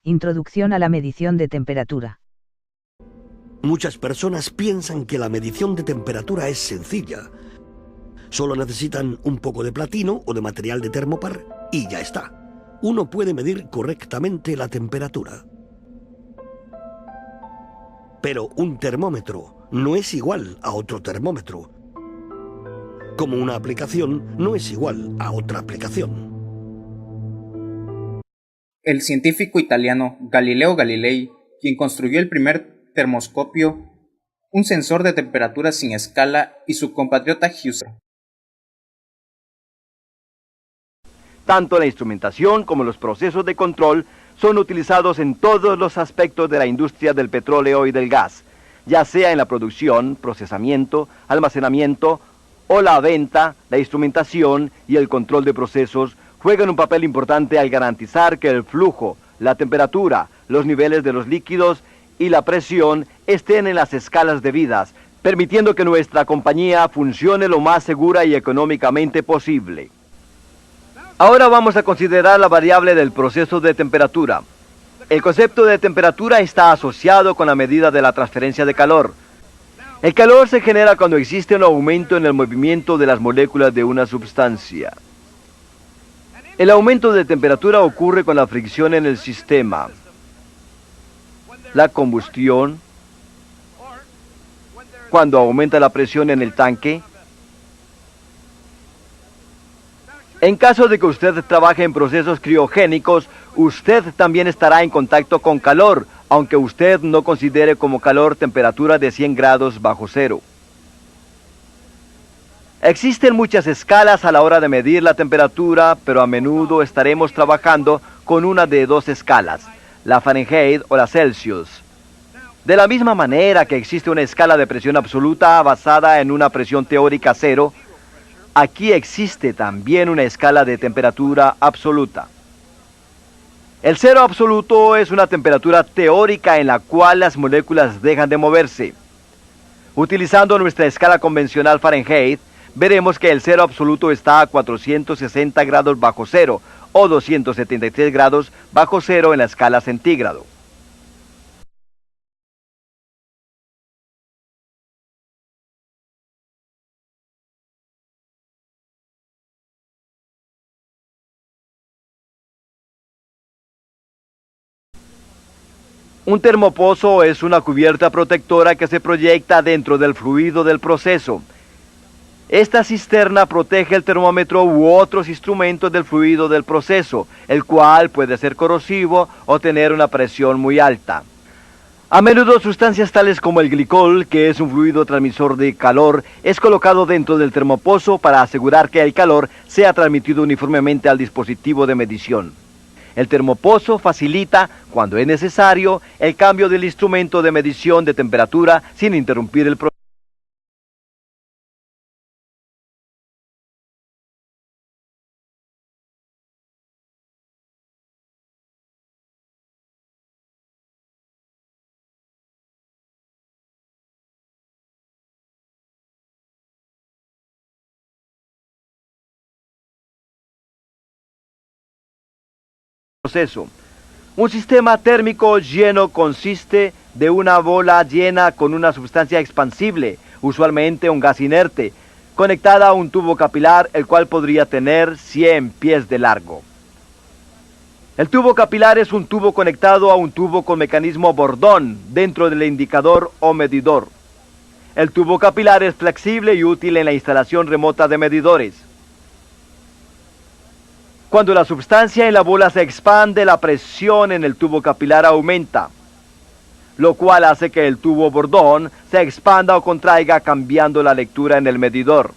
Introducción a la medición de temperatura. Muchas personas piensan que la medición de temperatura es sencilla. Solo necesitan un poco de platino o de material de termopar y ya está. Uno puede medir correctamente la temperatura. Pero un termómetro no es igual a otro termómetro, como una aplicación no es igual a otra aplicación. El científico italiano Galileo Galilei, quien construyó el primer termoscopio, un sensor de temperatura sin escala, y su compatriota Houston. Tanto la instrumentación como los procesos de control son utilizados en todos los aspectos de la industria del petróleo y del gas, ya sea en la producción, procesamiento, almacenamiento o la venta. La instrumentación y el control de procesos juegan un papel importante al garantizar que el flujo, la temperatura, los niveles de los líquidos y la presión estén en las escalas debidas, permitiendo que nuestra compañía funcione lo más segura y económicamente posible. Ahora vamos a considerar la variable del proceso de temperatura. El concepto de temperatura está asociado con la medida de la transferencia de calor. El calor se genera cuando existe un aumento en el movimiento de las moléculas de una sustancia. El aumento de temperatura ocurre con la fricción en el sistema, la combustión, cuando aumenta la presión en el tanque. En caso de que usted trabaje en procesos criogénicos, usted también estará en contacto con calor, aunque usted no considere como calor temperatura de 100 grados bajo cero. Existen muchas escalas a la hora de medir la temperatura, pero a menudo estaremos trabajando con una de dos escalas, la Fahrenheit o la Celsius. De la misma manera que existe una escala de presión absoluta basada en una presión teórica cero, aquí existe también una escala de temperatura absoluta. El cero absoluto es una temperatura teórica en la cual las moléculas dejan de moverse. Utilizando nuestra escala convencional Fahrenheit, veremos que el cero absoluto está a 460 grados bajo cero o 273 grados bajo cero en la escala centígrado. Un termopozo es una cubierta protectora que se proyecta dentro del fluido del proceso. Esta cisterna protege el termómetro u otros instrumentos del fluido del proceso, el cual puede ser corrosivo o tener una presión muy alta. A menudo sustancias tales como el glicol, que es un fluido transmisor de calor, es colocado dentro del termopozo para asegurar que el calor sea transmitido uniformemente al dispositivo de medición. El termopozo facilita, cuando es necesario, el cambio del instrumento de medición de temperatura sin interrumpir el proceso. Un sistema térmico lleno consiste de una bola llena con una sustancia expansible, usualmente un gas inerte, conectada a un tubo capilar, el cual podría tener 100 pies de largo. El tubo capilar es un tubo conectado a un tubo con mecanismo bordón dentro del indicador o medidor. El tubo capilar es flexible y útil en la instalación remota de medidores. Cuando la sustancia en la bola se expande, la presión en el tubo capilar aumenta, lo cual hace que el tubo bordón se expanda o contraiga, cambiando la lectura en el medidor.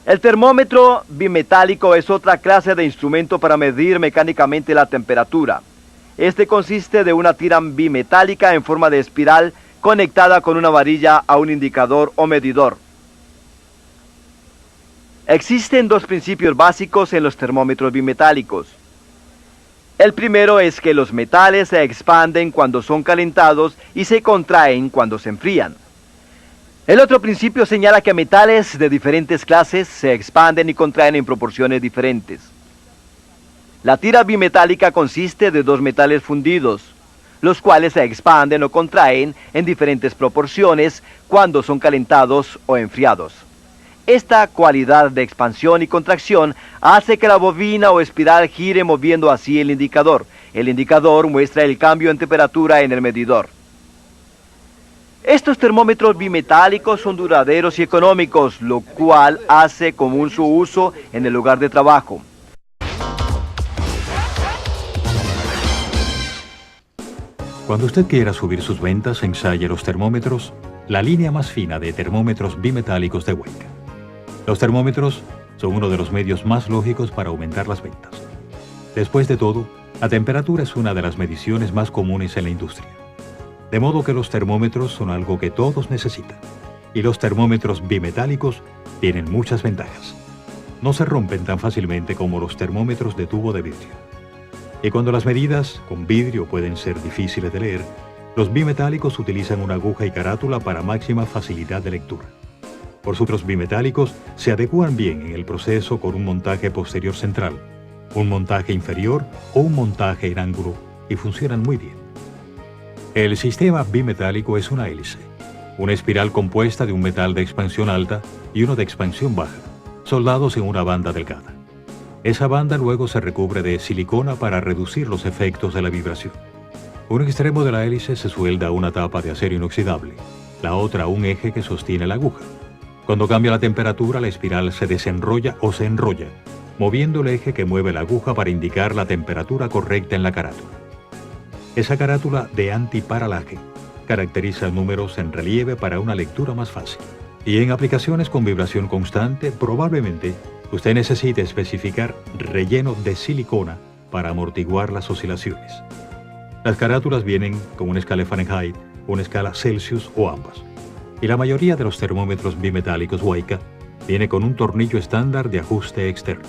El termómetro bimetálico es otra clase de instrumento para medir mecánicamente la temperatura. Este consiste de una tira bimetálica en forma de espiral conectada con una varilla a un indicador o medidor. Existen dos principios básicos en los termómetros bimetálicos. El primero es que los metales se expanden cuando son calentados y se contraen cuando se enfrían. El otro principio señala que metales de diferentes clases se expanden y contraen en proporciones diferentes. La tira bimetálica consiste de dos metales fundidos, los cuales se expanden o contraen en diferentes proporciones cuando son calentados o enfriados. Esta cualidad de expansión y contracción hace que la bobina o espiral gire moviendo así el indicador. El indicador muestra el cambio en temperatura en el medidor. Estos termómetros bimetálicos son duraderos y económicos, lo cual hace común su uso en el lugar de trabajo. Cuando usted quiera subir sus ventas, ensaye los termómetros, la línea más fina de termómetros bimetálicos de Weica. Los termómetros son uno de los medios más lógicos para aumentar las ventas. Después de todo, la temperatura es una de las mediciones más comunes en la industria. De modo que los termómetros son algo que todos necesitan. Y los termómetros bimetálicos tienen muchas ventajas. No se rompen tan fácilmente como los termómetros de tubo de vidrio. Y cuando las medidas con vidrio pueden ser difíciles de leer, los bimetálicos utilizan una aguja y carátula para máxima facilidad de lectura. Por su los bimetálicos se adecúan bien en el proceso con un montaje posterior central, un montaje inferior o un montaje en ángulo y funcionan muy bien. El sistema bimetálico es una hélice, una espiral compuesta de un metal de expansión alta y uno de expansión baja, soldados en una banda delgada. Esa banda luego se recubre de silicona para reducir los efectos de la vibración. Un extremo de la hélice se suelda a una tapa de acero inoxidable, la otra a un eje que sostiene la aguja. Cuando cambia la temperatura, la espiral se desenrolla o se enrolla, moviendo el eje que mueve la aguja para indicar la temperatura correcta en la carátula. Esa carátula de antiparalaje caracteriza números en relieve para una lectura más fácil. Y en aplicaciones con vibración constante, probablemente usted necesite especificar relleno de silicona para amortiguar las oscilaciones. Las carátulas vienen con una escala Fahrenheit, una escala Celsius o ambas. Y la mayoría de los termómetros bimetálicos Weica viene con un tornillo estándar de ajuste externo.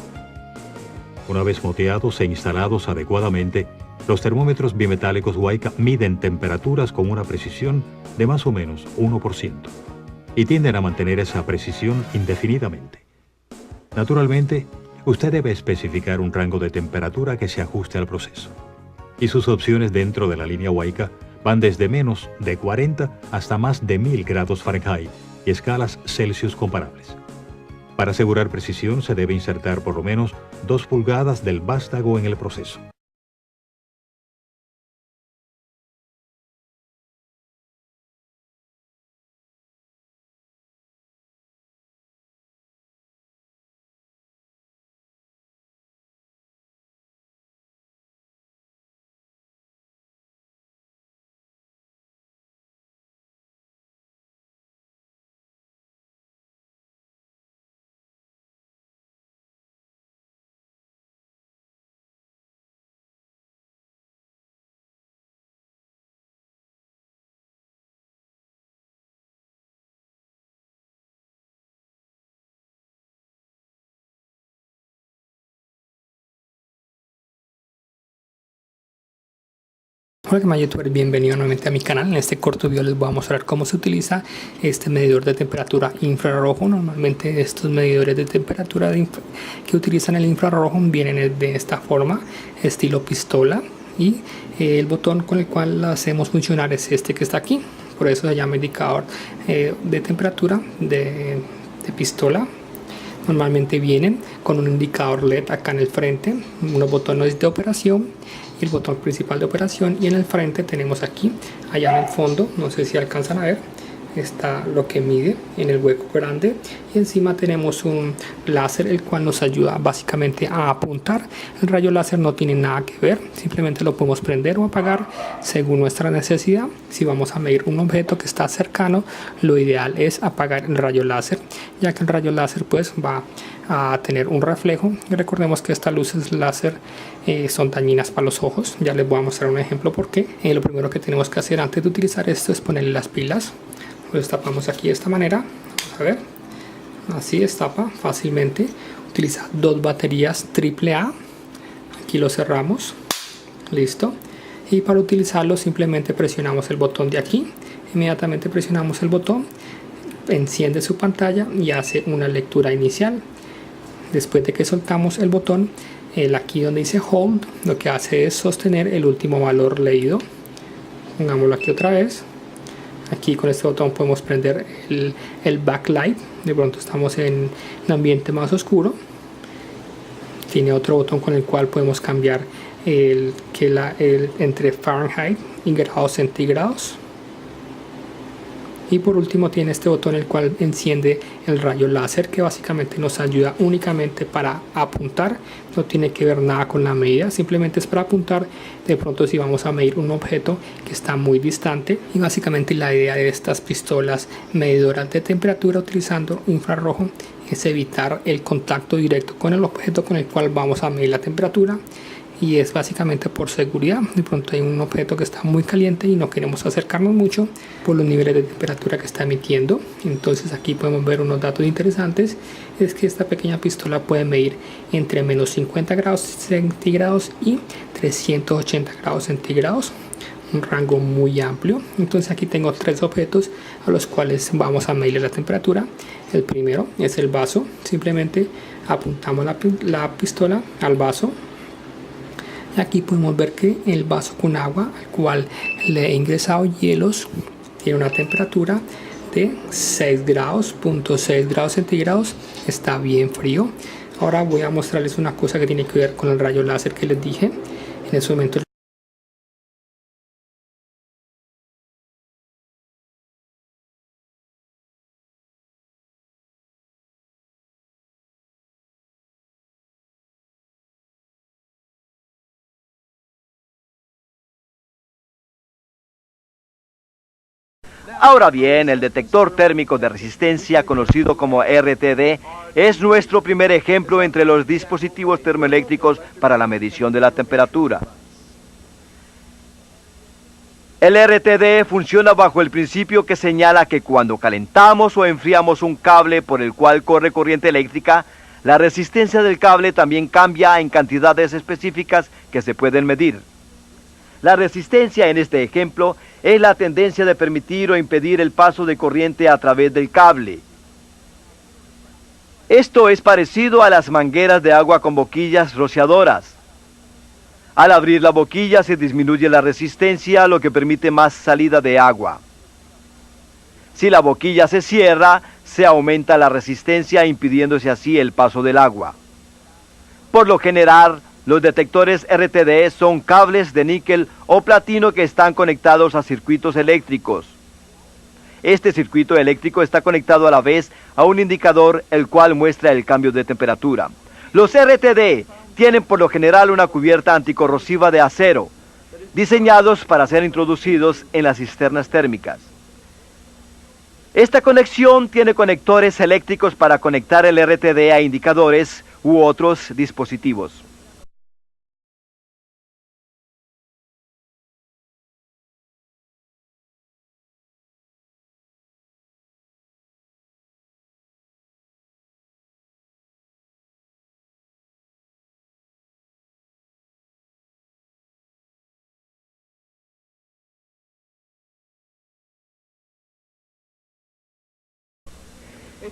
Una vez moteados e instalados adecuadamente, los termómetros bimetálicos Weica miden temperaturas con una precisión de más o menos 1% y tienden a mantener esa precisión indefinidamente. Naturalmente, usted debe especificar un rango de temperatura que se ajuste al proceso. Y sus opciones dentro de la línea Weica van desde menos de 40 hasta más de 1000 grados Fahrenheit y escalas Celsius comparables. Para asegurar precisión se debe insertar por lo menos 2 pulgadas del vástago en el proceso. Hola, que youtuber, bienvenido nuevamente a mi canal. En este corto video les voy a mostrar cómo se utiliza este medidor de temperatura infrarrojo. Normalmente estos medidores de temperatura que utilizan el infrarrojo vienen de esta forma, estilo pistola, y el botón con el cual lo hacemos funcionar es este que está aquí. Por eso se llama indicador de temperatura de pistola. Normalmente vienen con un indicador LED acá en el frente, unos botones de operación y el botón principal de operación, y en el frente tenemos aquí, allá en el fondo, no sé si alcanzan a ver, está lo que mide en el hueco grande, y encima tenemos un láser el cual nos ayuda básicamente a apuntar. El rayo láser no tiene nada que ver, simplemente lo podemos prender o apagar según nuestra necesidad. Si vamos a medir un objeto que está cercano, lo ideal es apagar el rayo láser ya que el rayo láser pues va a tener un reflejo. Y recordemos que estas luces láser son dañinas para los ojos. Ya les voy a mostrar un ejemplo por qué. Lo primero que tenemos que hacer antes de utilizar esto es ponerle las pilas. Lo destapamos aquí de esta manera. Vamos a ver, así destapa fácilmente. Utiliza 2 baterías AAA. Aquí lo cerramos, listo. Y para utilizarlo simplemente presionamos el botón de aquí. Inmediatamente presionamos el botón, enciende su pantalla y hace una lectura inicial. Después de que soltamos el botón, aquí donde dice Hold, lo que hace es sostener el último valor leído. Pongámoslo aquí otra vez. Aquí con este botón podemos prender el backlight. De pronto estamos en un ambiente más oscuro. Tiene otro botón con el cual podemos cambiar entre Fahrenheit y grados centígrados. Y por último tiene este botón el cual enciende el rayo láser, que básicamente nos ayuda únicamente para apuntar. No tiene que ver nada con la medida, simplemente es para apuntar. De pronto si vamos a medir un objeto que está muy distante. Y básicamente la idea de estas pistolas medidoras de temperatura utilizando infrarrojo es evitar el contacto directo con el objeto con el cual vamos a medir la temperatura. Y es básicamente por seguridad. De pronto hay un objeto que está muy caliente y no queremos acercarnos mucho por los niveles de temperatura que está emitiendo. Entonces aquí podemos ver unos datos interesantes. Es que esta pequeña pistola puede medir entre menos 50 grados centígrados y 380 grados centígrados, un rango muy amplio. Entonces aquí tengo 3 objetos a los cuales vamos a medir la temperatura. El primero es el vaso. Simplemente apuntamos la pistola al vaso. Aquí podemos ver que el vaso con agua al cual le he ingresado hielos tiene una temperatura de 6 grados, 0.6 grados centígrados. Está bien frío. Ahora voy a mostrarles una cosa que tiene que ver con el rayo láser que les dije. En ese momento Ahora bien, el detector térmico de resistencia, conocido como RTD, es nuestro primer ejemplo entre los dispositivos termoeléctricos para la medición de la temperatura. El RTD funciona bajo el principio que señala que cuando calentamos o enfriamos un cable por el cual corre corriente eléctrica, la resistencia del cable también cambia en cantidades específicas que se pueden medir. La resistencia en este ejemplo es la tendencia de permitir o impedir el paso de corriente a través del cable. Esto es parecido a las mangueras de agua con boquillas rociadoras. Al abrir la boquilla se disminuye la resistencia, lo que permite más salida de agua. Si la boquilla se cierra, se aumenta la resistencia, impidiéndose así el paso del agua. Por lo general, los detectores RTD son cables de níquel o platino que están conectados a circuitos eléctricos. Este circuito eléctrico está conectado a la vez a un indicador el cual muestra el cambio de temperatura. Los RTD tienen por lo general una cubierta anticorrosiva de acero, diseñados para ser introducidos en las cisternas térmicas. Esta conexión tiene conectores eléctricos para conectar el RTD a indicadores u otros dispositivos.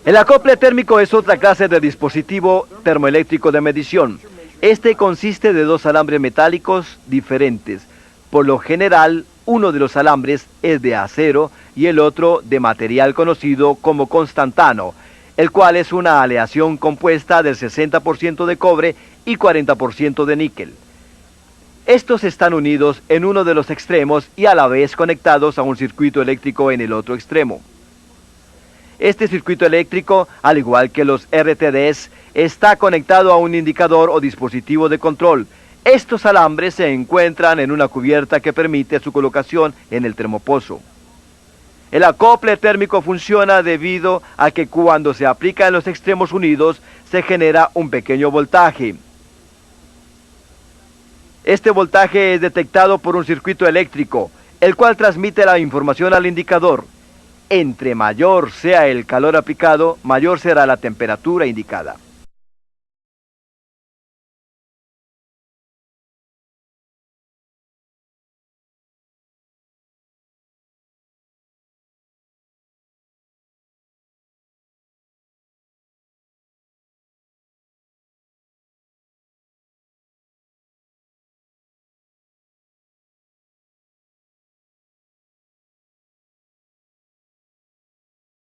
El acople térmico es otra clase de dispositivo termoeléctrico de medición. Este consiste de 2 alambres metálicos diferentes. Por lo general, uno de los alambres es de acero y el otro de material conocido como constantano, el cual es una aleación compuesta del 60% de cobre y 40% de níquel. Estos están unidos en uno de los extremos y a la vez conectados a un circuito eléctrico en el otro extremo. Este circuito eléctrico, al igual que los RTDs, está conectado a un indicador o dispositivo de control. Estos alambres se encuentran en una cubierta que permite su colocación en el termopozo. El acople térmico funciona debido a que cuando se aplica en los extremos unidos se genera un pequeño voltaje. Este voltaje es detectado por un circuito eléctrico, el cual transmite la información al indicador. Entre mayor sea el calor aplicado, mayor será la temperatura indicada.